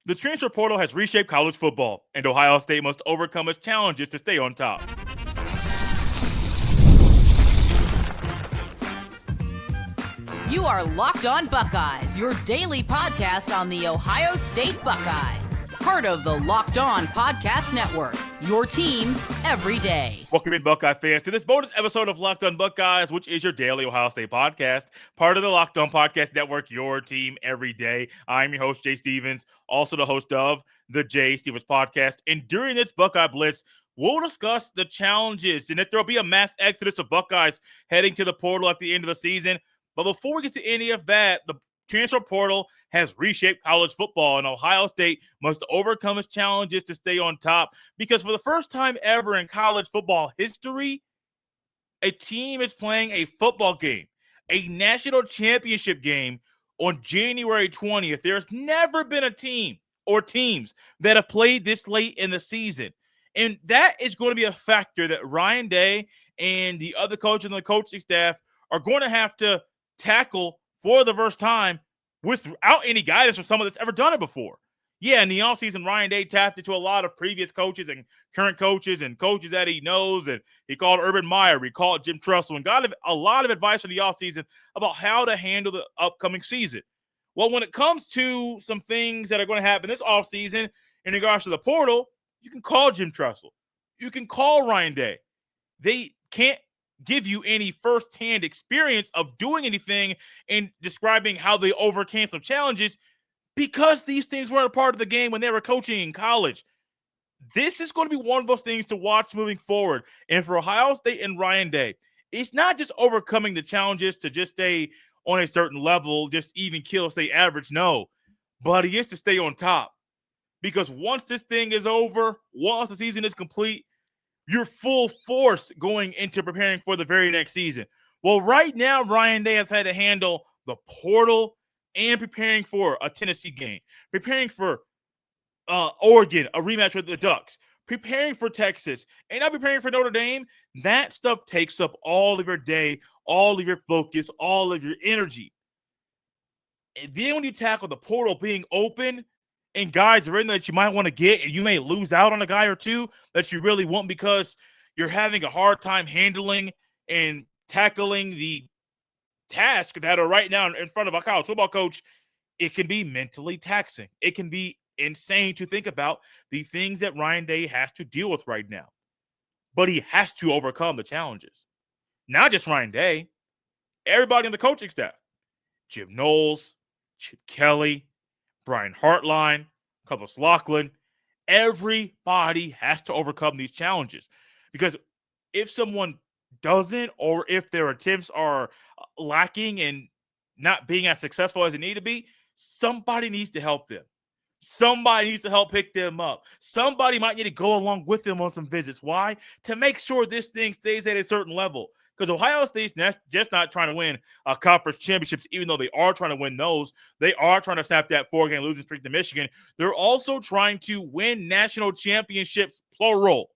The transfer portal has reshaped college football, and Ohio State must overcome its challenges to stay on top. You are Locked On Buckeyes, your daily podcast on the Ohio State Buckeyes. Part of the Locked On Podcast Network, your team every day. Welcome in, Buckeye fans, to this bonus episode of Locked On Buckeyes, which is your daily Ohio State podcast, part of the Locked On Podcast Network, your team every day. I'm your host, Jay Stevens, also the host of the Jay Stevens Podcast. And during this Buckeye Blitz, we'll discuss the challenges and if there'll be a mass exodus of Buckeyes heading to the portal at the end of the season. But before we get to any of that, the transfer portal has reshaped college football, and Ohio State must overcome its challenges to stay on top because for the first time ever in college football history, a team is playing a football game, a national championship game on January 20th. There's never been a team or teams that have played this late in the season, and that is going to be a factor that Ryan Day and the other coaches and the coaching staff are going to have to tackle for the first time without any guidance from someone that's ever done it before. Yeah, in the offseason, Ryan Day tapped into a lot of previous coaches and current coaches and coaches that he knows, and he called Urban Meyer, he called Jim Tressel, and got a lot of advice in the offseason about how to handle the upcoming season. Well, when it comes to some things that are going to happen this offseason in regards to the portal, you can call Jim Tressel. You can call Ryan Day. They can't give you any firsthand experience of doing anything and describing how they overcame some challenges because these things weren't a part of the game when they were coaching in college. This is going to be one of those things to watch moving forward. And for Ohio State and Ryan Day, it's not just overcoming the challenges to just stay on a certain level, just even kill, stay average. No, but he is to stay on top because once this thing is over, once the season is complete, you're full force going into preparing for the very next season. Well, right now, Ryan Day has had to handle the portal and preparing for a Tennessee game, preparing for Oregon, a rematch with the Ducks, preparing for Texas, and now preparing for Notre Dame. That stuff takes up all of your day, all of your focus, all of your energy. And then when you tackle the portal being open, and guys are in that you might want to get, and you may lose out on a guy or two that you really want because you're having a hard time handling and tackling the task that are right now in front of a college football coach. It can be mentally taxing. It can be insane to think about the things that Ryan Day has to deal with right now. But he has to overcome the challenges. Not just Ryan Day, everybody on the coaching staff. Jim Knowles, Chip Kelly, Brian Hartline, Cubs Lachlan, everybody has to overcome these challenges because if someone doesn't, or if their attempts are lacking and not being as successful as they need to be, somebody needs to help them. Somebody needs to help pick them up. Somebody might need to go along with them on some visits. Why? To make sure this thing stays at a certain level. Because Ohio State's just not trying to win conference championships, even though they are trying to win those. They are trying to snap that 4-game losing streak to Michigan. They're also trying to win national championships, plural.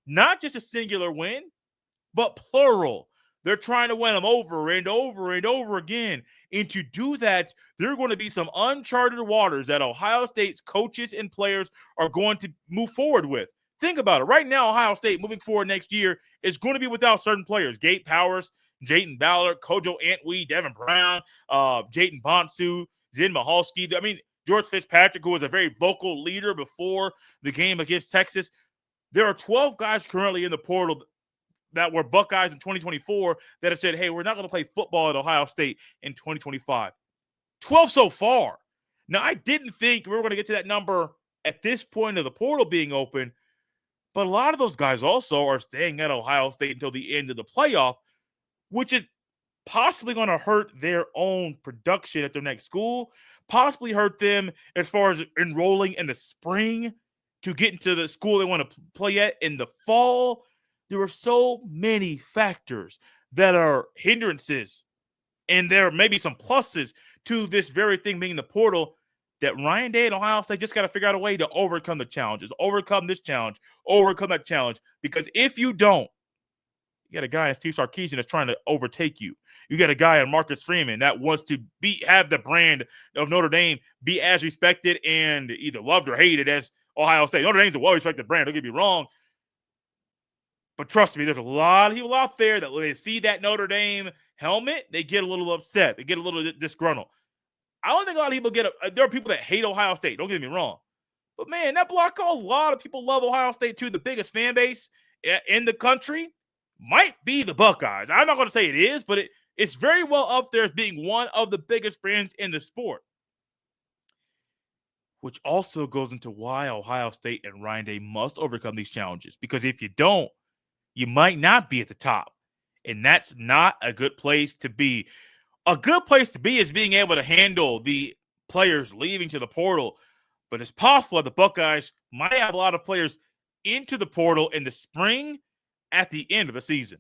Not just a singular win, but plural. They're trying to win them over and over and over again. And to do that, there are going to be some uncharted waters that Ohio State's coaches and players are going to move forward with. Think about it. Right now, Ohio State moving forward next year is going to be without certain players. Gabe Powers, Jayden Ballard, Kojo Antwi, Devin Brown, Jayden Bonsu, Zen Mahalski. I mean, George Fitzpatrick, who was a very vocal leader before the game against Texas. There are 12 guys currently in the portal that were Buckeyes in 2024 that have said, hey, we're not going to play football at Ohio State in 2025. 12 so far. Now, I didn't think we were going to get to that number at this point of the portal being open, but a lot of those guys also are staying at Ohio State until the end of the playoff, which is possibly going to hurt their own production at their next school, possibly hurt them as far as enrolling in the spring to get into the school they want to play at in the fall. There are so many factors that are hindrances, and there may be some pluses to this very thing being the portal that Ryan Day and Ohio State just got to figure out a way to overcome the challenges, overcome this challenge, overcome that challenge. Because if you don't, You got a guy in Steve Sarkisian that's trying to overtake you. You got a guy in Marcus Freeman that wants to have the brand of Notre Dame be as respected and either loved or hated as Ohio State. Notre Dame's a well-respected brand, don't get me wrong. But trust me, there's a lot of people out there that when they see that Notre Dame helmet, they get a little upset. They get a little disgruntled. I don't think a lot of people there are people that hate Ohio State, don't get me wrong. But man, that block call, a lot of people love Ohio State too. The biggest fan base in the country might be the Buckeyes. I'm not going to say it is, but it's very well up there as being one of the biggest brands in the sport. Which also goes into why Ohio State and Ryan Day must overcome these challenges. Because if you don't, you might not be at the top. And that's not a good place to be. A good place to be is being able to handle the players leaving to the portal. But it's possible that the Buckeyes might have a lot of players into the portal in the spring at the end of the season.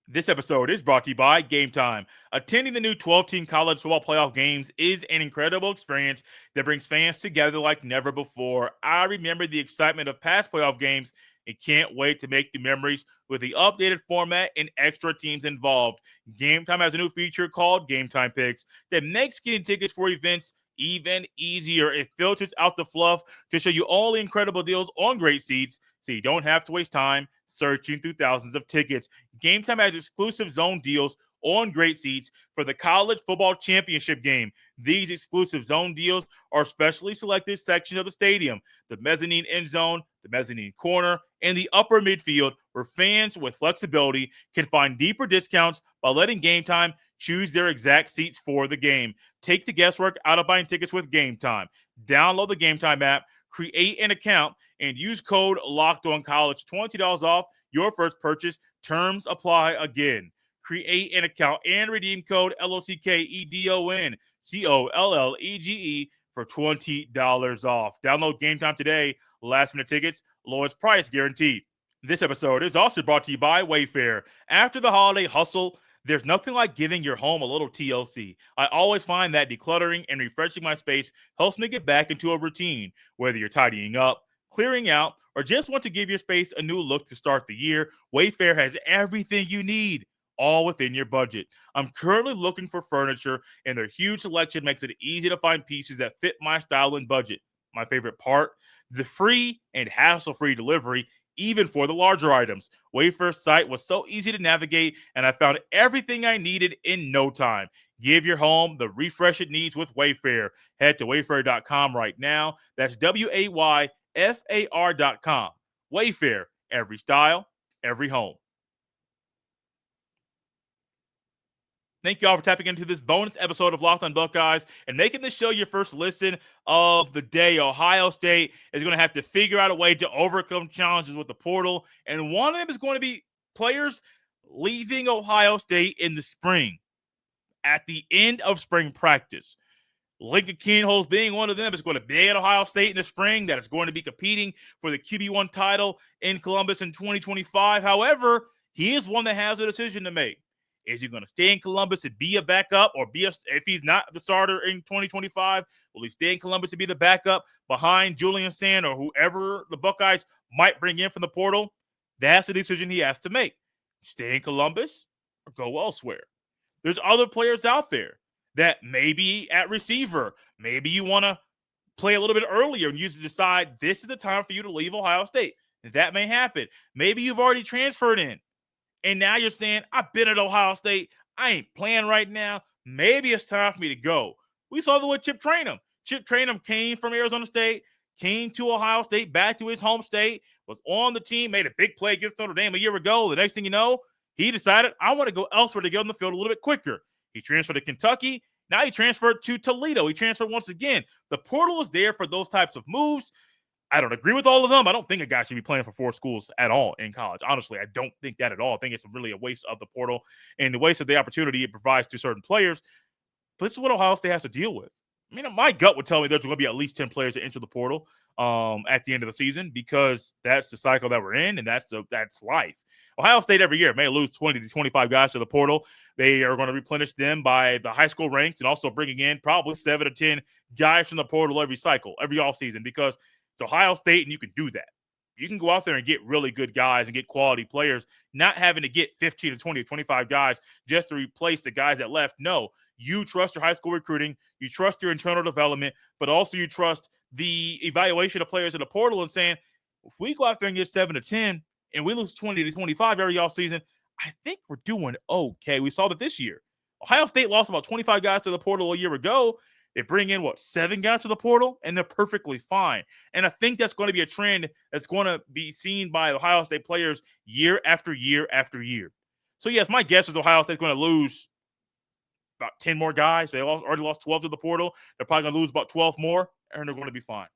This episode is brought to you by Game Time. Attending the new 12-team college football playoff games is an incredible experience that brings fans together like never before. I remember the excitement of past playoff games and can't wait to make new memories with the updated format and extra teams involved. Game Time has a new feature called Game Time Picks that makes getting tickets for events even easier. It filters out the fluff to show you all the incredible deals on great seats so you don't have to waste time searching through thousands of tickets. Game Time has exclusive zone deals on great seats for the college football championship game. These exclusive zone deals are specially selected sections of the stadium: the mezzanine end zone, the mezzanine corner, and the upper midfield, where fans with flexibility can find deeper discounts by letting Game Time choose their exact seats for the game. Take the guesswork out of buying tickets with Game Time. Download the Game Time app, create an account, and use code LOCKEDONCollege, $20 off your first purchase. Terms apply again. Create an account and redeem code LOCKEDONCOLLEGE for $20 off. Download Game Time today. Last minute tickets, lowest price guaranteed. This episode is also brought to you by Wayfair. After the holiday hustle, there's nothing like giving your home a little TLC. I always find that decluttering and refreshing my space helps me get back into a routine. Whether you're tidying up, clearing out, or just want to give your space a new look to start the year, Wayfair has everything you need, all within your budget. I'm currently looking for furniture, and their huge selection makes it easy to find pieces that fit my style and budget. My favorite part, the free and hassle-free delivery, even for the larger items. Wayfair's site was so easy to navigate, and I found everything I needed in no time. Give your home the refresh it needs with Wayfair. Head to wayfair.com right now. That's WAYFAR.com. Wayfair, every style, every home. Thank you all for tapping into this bonus episode of Locked on Buckeyes and making this show your first listen of the day. Ohio State is going to have to figure out a way to overcome challenges with the portal, and one of them is going to be players leaving Ohio State in the spring at the end of spring practice. Lincoln Kienholz being one of them is going to be at Ohio State in the spring. That is going to be competing for the QB1 title in Columbus in 2025. However, he is one that has a decision to make. Is he going to stay in Columbus and be a backup, or if he's not the starter in 2025, will he stay in Columbus and be the backup behind Julian Sand or whoever the Buckeyes might bring in from the portal? That's the decision he has to make. Stay in Columbus or go elsewhere. There's other players out there that maybe at receiver, maybe you want to play a little bit earlier and you decide this is the time for you to leave Ohio State. That may happen. Maybe you've already transferred in, and now you're saying, I've been at Ohio State. I ain't playing right now. Maybe it's time for me to go. We saw the way Chip Trayanum. Chip Trayanum came from Arizona State, came to Ohio State, back to his home state, was on the team, made a big play against Notre Dame a year ago. The next thing you know, he decided, I want to go elsewhere to get on the field a little bit quicker. He transferred to Kentucky. Now he transferred to Toledo. He transferred once again. The portal is there for those types of moves. I don't agree with all of them. I don't think a guy should be playing for 4 schools at all in college. Honestly, I don't think that at all. I think it's really a waste of the portal and the waste of the opportunity it provides to certain players. But this is what Ohio State has to deal with. I mean, my gut would tell me there's going to be at least 10 players that enter the portal at the end of the season, because that's the cycle that we're in, and that's life. Ohio State every year may lose 20 to 25 guys to the portal. They are going to replenish them by the high school ranks and also bringing in probably 7 to 10 guys from the portal every cycle, every offseason, because it's Ohio State and you can do that. You can go out there and get really good guys and get quality players, not having to get 15 to 20 or 25 guys just to replace the guys that left. No, you trust your high school recruiting, you trust your internal development, but also you trust the evaluation of players in the portal and saying, if we go out there and get 7 to 10 and we lose 20 to 25 every offseason, I think we're doing okay. We saw that this year. Ohio State lost about 25 guys to the portal a year ago. They bring in, 7 guys to the portal, and they're perfectly fine. And I think that's going to be a trend that's going to be seen by Ohio State players year after year after year. So, yes, my guess is Ohio State's going to lose about 10 more guys. They already lost 12 to the portal. They're probably going to lose about 12 more, and they're going to be fine.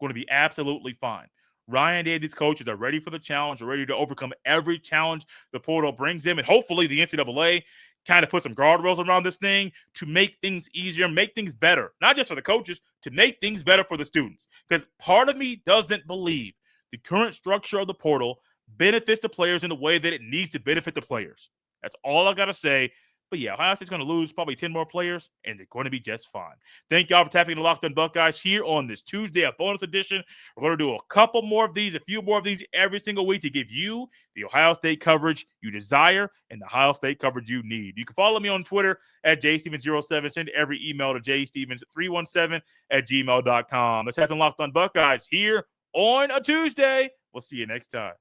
Going to be absolutely fine. Ryan Day, these coaches are ready for the challenge. They're ready to overcome every challenge the portal brings them. And hopefully the NCAA kind of put some guardrails around this thing to make things easier, make things better, not just for the coaches, to make things better for the students. Because part of me doesn't believe the current structure of the portal benefits the players in the way that it needs to benefit the players. That's all I got to say. But yeah, Ohio State's going to lose probably 10 more players, and they're going to be just fine. Thank y'all for tapping the Locked On Buckeyes here on this Tuesday, a bonus edition. We're going to do a couple more of these, a few more of these every single week to give you the Ohio State coverage you desire and the Ohio State coverage you need. You can follow me on Twitter at jstevens07. Send every email to jstevens317@gmail.com. Let's have the Locked On Buckeyes here on a Tuesday. We'll see you next time.